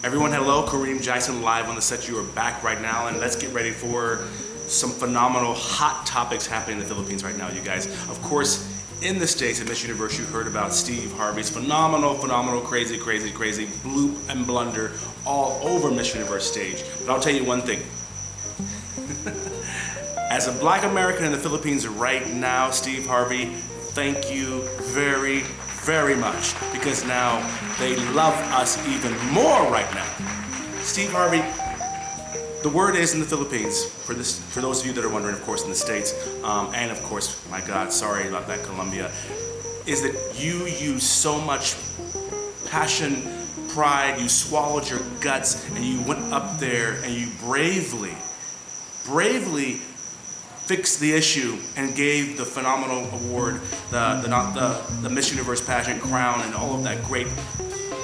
Everyone, hello. Kareem Jason live on the set. You are back right now, and let's get ready for some phenomenal hot topics happening in the Philippines right now, you guys. Of course, in the States at Miss Universe, you heard about Steve Harvey's phenomenal, crazy bloop and blunder all over Miss Universe stage. But I'll tell you one thing. As a black American in the Philippines right now, Steve Harvey, thank you very much, because now they love us even more right now. Steve Harvey, the word is in the Philippines, for those of you that are wondering, of course, in the States, and of course, my God, sorry about that, Colombia, is that you use so much passion, pride, you swallowed your guts, and you went up there and you bravely fixed the issue and gave the phenomenal award, the Miss Universe pageant crown and all of that great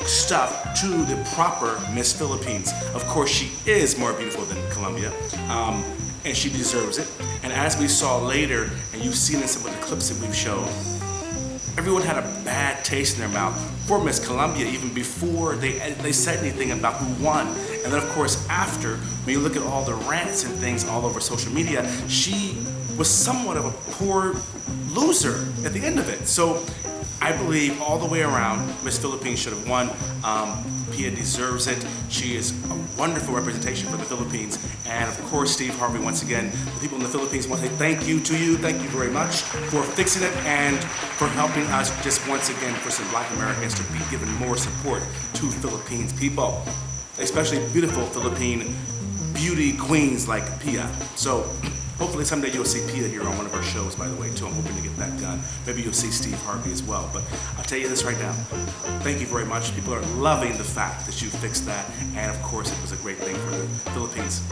stuff to the proper Miss Philippines. Of course, she is more beautiful than Colombia, and she deserves it. And as we saw later, and you've seen in some of the clips that we've shown, everyone had a bad taste in their mouth for Miss Colombia even before they said anything about who won. And then of course after, when you look at all the rants and things all over social media, she was somewhat of a poor loser at the end of it. So I believe all the way around, Miss Philippines should have won. Pia deserves it. She is a wonderful representation for the Philippines. And of course, Steve Harvey, once again, the people in the Philippines want to say thank you to you. Thank you very much for fixing it and for helping us just once again for some black Americans to be given more support to Philippines people, especially beautiful Philippine beauty queens like Pia. So hopefully someday you'll see Pia here on one of our shows, by the way, too. I'm hoping to get that done. Maybe you'll see Steve Harvey as well. But I'll tell you this right now. Thank you very much. People are loving the fact that you fixed that. And of course, it was a great thing for the Philippines.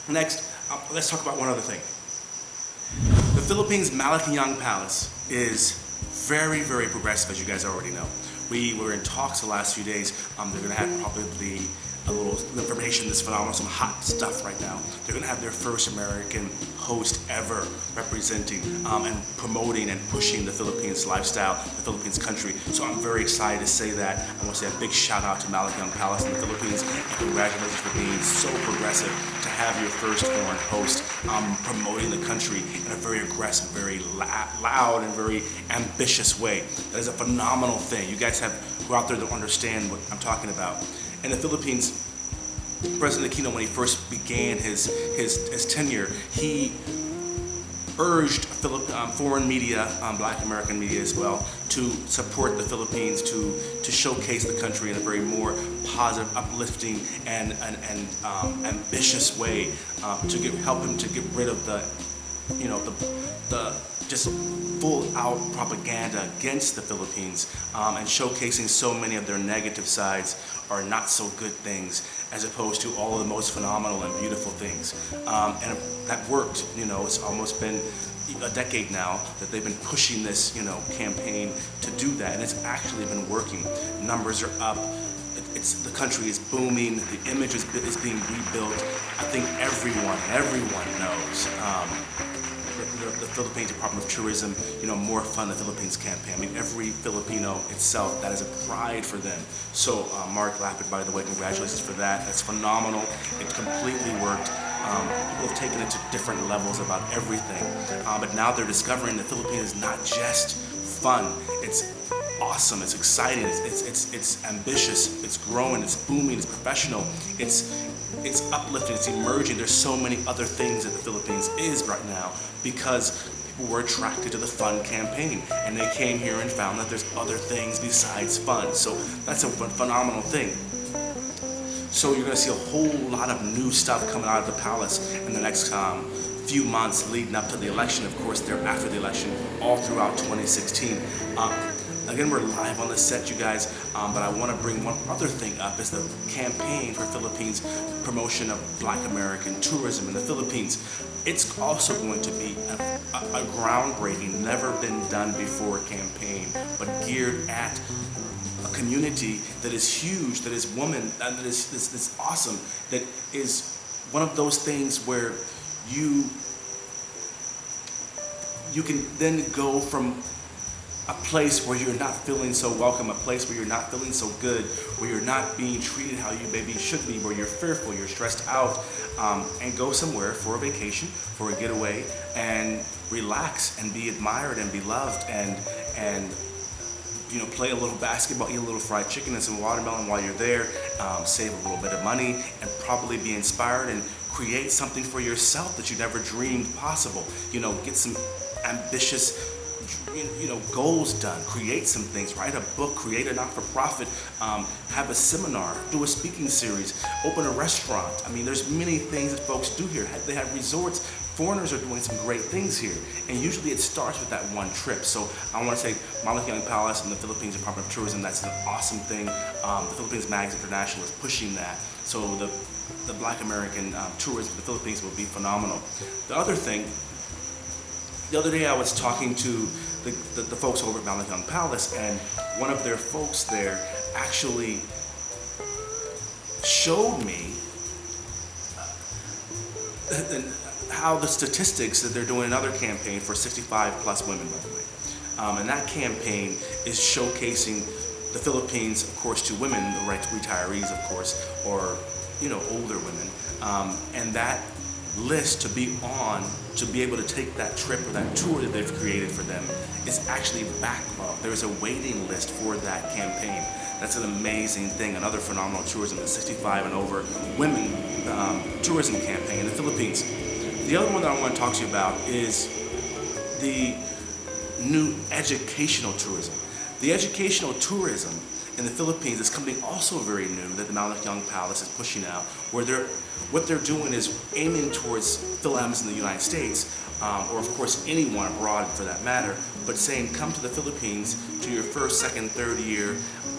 Next, let's talk about one other thing. The Philippines Malacanang Palace is very progressive, as you guys already know. We were in talks the last few days. They're going to have probably a little information that's phenomenal, some hot stuff right now. They're gonna have their first American host ever representing and promoting and pushing the Philippines lifestyle, the Philippines country. So I'm very excited to say that. I want to say a big shout out to Malacanang Palace in the Philippines, and congratulations for being so progressive to have your first foreign host promoting the country in a very aggressive, very loud, and very ambitious way. That is a phenomenal thing. You guys have who out there that understand what I'm talking about. In the Philippines, President Aquino, when he first began his tenure, he urged foreign media, black American media as well, to support the Philippines, to showcase the country in a very more positive, uplifting, and ambitious way, to help him to get rid of the just full-out propaganda against the Philippines, and showcasing so many of their negative sides or not so good things, as opposed to all of the most phenomenal and beautiful things. And that worked. It's almost been a decade now that they've been pushing this, campaign to do that, and it's actually been working. Numbers are up. The country is booming. The image is being rebuilt. I think everyone knows. The Philippines Department of Tourism, More Fun the Philippines campaign. I mean, every Filipino itself, that is a pride for them. So, Mark Lapid, by the way, congratulations for that. That's phenomenal. It completely worked. People have taken it to different levels about everything. But now they're discovering the Philippines is not just fun. It's awesome. It's exciting. It's ambitious. It's growing. It's booming. It's professional. It's uplifting, it's emerging. There's so many other things that the Philippines is right now because people were attracted to the fun campaign, and they came here and found that there's other things besides fun. So that's a phenomenal thing. So you're gonna see a whole lot of new stuff coming out of the palace in the next few months leading up to the election, of course, after the election, all throughout 2016. Again, we're live on the set, you guys, but I want to bring one other thing up, is the campaign for Philippines promotion of black American tourism in the Philippines. It's also going to be a groundbreaking, never been done before campaign, but geared at a community that is huge, that is that is awesome, that is one of those things where you can then go from a place where you're not feeling so welcome, a place where you're not feeling so good, where you're not being treated how you maybe should be, where you're fearful, you're stressed out, and go somewhere for a vacation, for a getaway, and relax and be admired and be loved, and play a little basketball, eat a little fried chicken and some watermelon while you're there, save a little bit of money, and probably be inspired and create something for yourself that you never dreamed possible. Get some ambitious goals done, create some things, write a book, create a not-for-profit, have a seminar, do a speaking series, open a restaurant. I mean, there's many things that folks do here. They have resorts. Foreigners are doing some great things here, and usually it starts with that one trip. So I want to say Malacanang Palace and the Philippines Department of Tourism, that's an awesome thing. The Philippines Mags International is pushing that. So the Black American tourism in the Philippines will be phenomenal. The other thing, the other day I was talking to the folks over at Malacanang Palace, and one of their folks there actually showed me how the statistics that they're doing another campaign for 65 plus women, by the way. And that campaign is showcasing the Philippines, of course, to women, the retirees, of course, or older women, and that list to be on, to be able to take that trip or that tour that they've created for them is actually backlogged. There's a waiting list for that campaign. That's an amazing thing. Another phenomenal tourism, the 65 and over women tourism campaign in the Philippines. The other one that I want to talk to you about is the new educational tourism. The educational tourism in the Philippines is something also very new that the Malacanang Palace is pushing out, where what they're doing is aiming towards Philams in the United States, or of course anyone abroad for that matter, but saying come to the Philippines to your first, second, third year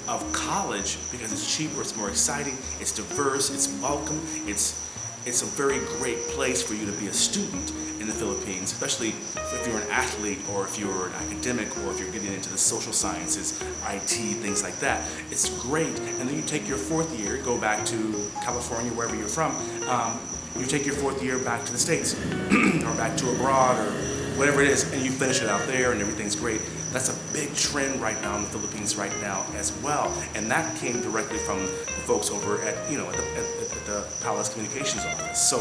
of college because it's cheaper, it's more exciting, it's diverse, it's welcome, it's a very great place for you to be a student in the Philippines, especially if you're an athlete or if you're an academic or if you're getting into the social sciences, IT, things like that. It's great. And then you take your fourth year, go back to California, wherever you're from, you take your fourth year back to the States or back to abroad or whatever it is, and you finish it out there and everything's great. That's a big trend right now in the Philippines right now as well. And that came directly from the folks over at the Palace Communications Office. So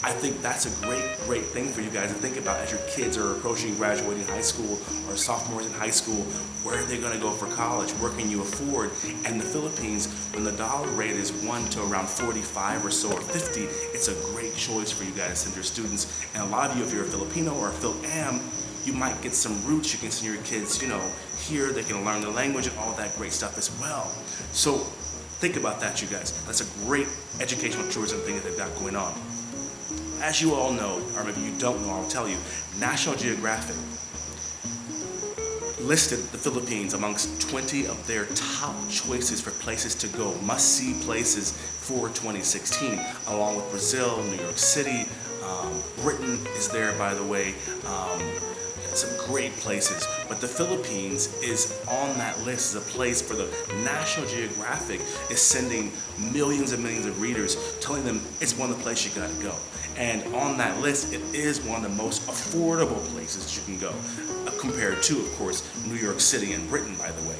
I think that's a great thing for you guys to think about as your kids are approaching graduating high school or sophomores in high school. Where are they going to go for college? Where can you afford? And the Philippines, when the dollar rate is 1 to around 45 or so or 50, it's a great choice for you guys to send your students. And a lot of you, if you're a Filipino or a Phil-Am, you might get some roots. You can send your kids, here. They can learn the language and all that great stuff as well. So think about that, you guys. That's a great educational tourism thing that they've got going on. As you all know, or maybe you don't know, I'll tell you, National Geographic listed the Philippines amongst 20 of their top choices for places to go, must-see places for 2016, along with Brazil, New York City, Britain is there, by the way, some great places. But the Philippines is on that list as a place for the National Geographic is sending millions and millions of readers, telling them it's one of the places you gotta go. And on that list, it is one of the most affordable places you can go, compared to, of course, New York City and Britain, by the way.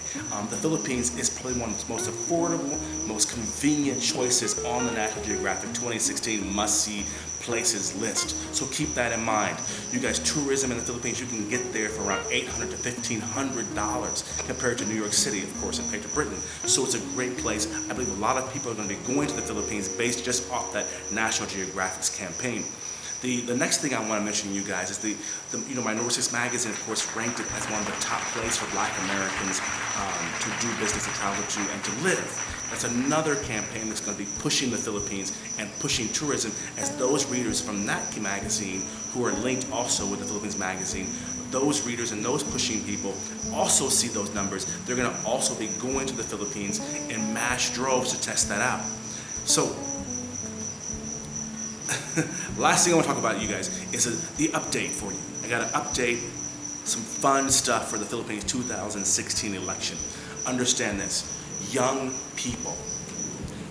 The Philippines is probably one of the most affordable, most convenient choices on the National Geographic 2016 must-see places list. So keep that in mind. You guys, tourism in the Philippines, you can get there for around $800 to $1,500 compared to New York City, of course, compared to Britain. So it's a great place. I believe a lot of people are going to be going to the Philippines based just off that National Geographic's campaign. The next thing I want to mention to you guys is the Minority magazine, of course, ranked it as one of the top places for Black Americans to do business, to travel to, and to live. That's another campaign that's going to be pushing the Philippines and pushing tourism, as those readers from that magazine, who are linked also with the Philippines magazine, those readers and those pushing people also see those numbers. They're going to also be going to the Philippines in mass droves to test that out. So last thing I want to talk about, you guys, is the update for you. I got to update some fun stuff for the Philippines 2016 election. Understand this. Young people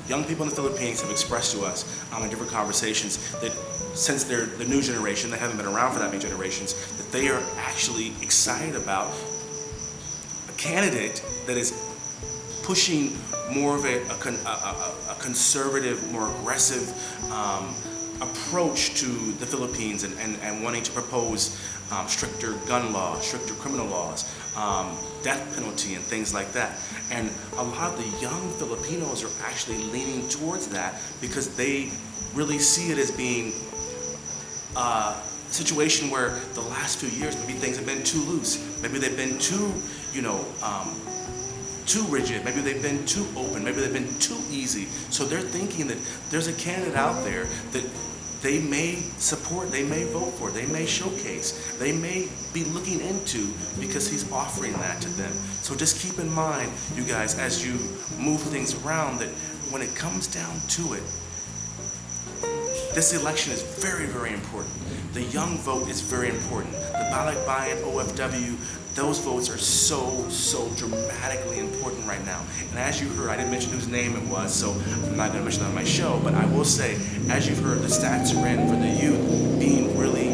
in the Philippines have expressed to us in different conversations that since they're the new generation, they haven't been around for that many generations, that they are actually excited about candidate that is pushing more of a conservative, more aggressive approach to the Philippines and wanting to propose stricter gun laws, stricter criminal laws, death penalty and things like that. And a lot of the young Filipinos are actually leaning towards that because they really see it as being a situation where the last few years maybe things have been too loose, maybe they've been too, too rigid, maybe they've been too open, maybe they've been too easy. So they're thinking that there's a candidate out there that they may support, they may vote for, they may showcase, they may be looking into because he's offering that to them. So just keep in mind, you guys, as you move things around, that when it comes down to it, this election is very, very important. The young vote is very important. The ballot buy-in, OFW, those votes are so dramatically important right now. And as you heard, I didn't mention whose name it was, so I'm not going to mention that on my show, but I will say, as you've heard, the stats are in for the youth being really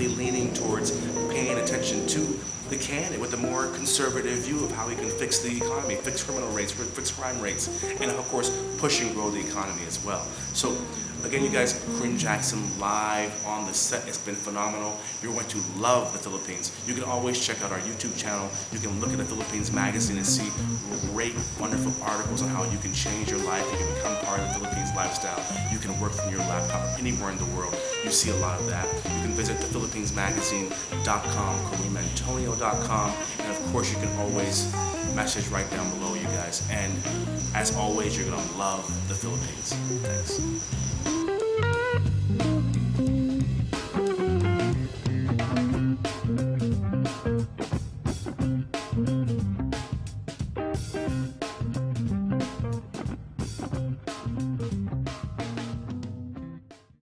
leaning towards paying attention to the candidate with a more conservative view of how he can fix the economy, fix criminal rates, fix crime rates, and of course, push and grow the economy as well. So, again, you guys, Kareem Jackson live on the set. It's been phenomenal. You're going to love the Philippines. You can always check out our YouTube channel. You can look at the Philippines magazine and see great, wonderful articles on how you can change your life. You can become part of the Philippines lifestyle. You can work from your laptop anywhere in the world. You see a lot of that. You can visit thephilippinesmagazine.com, KareemAntonio.com, and of course, you can always message right down below, you guys. And as always, you're going to love the Philippines. Thanks.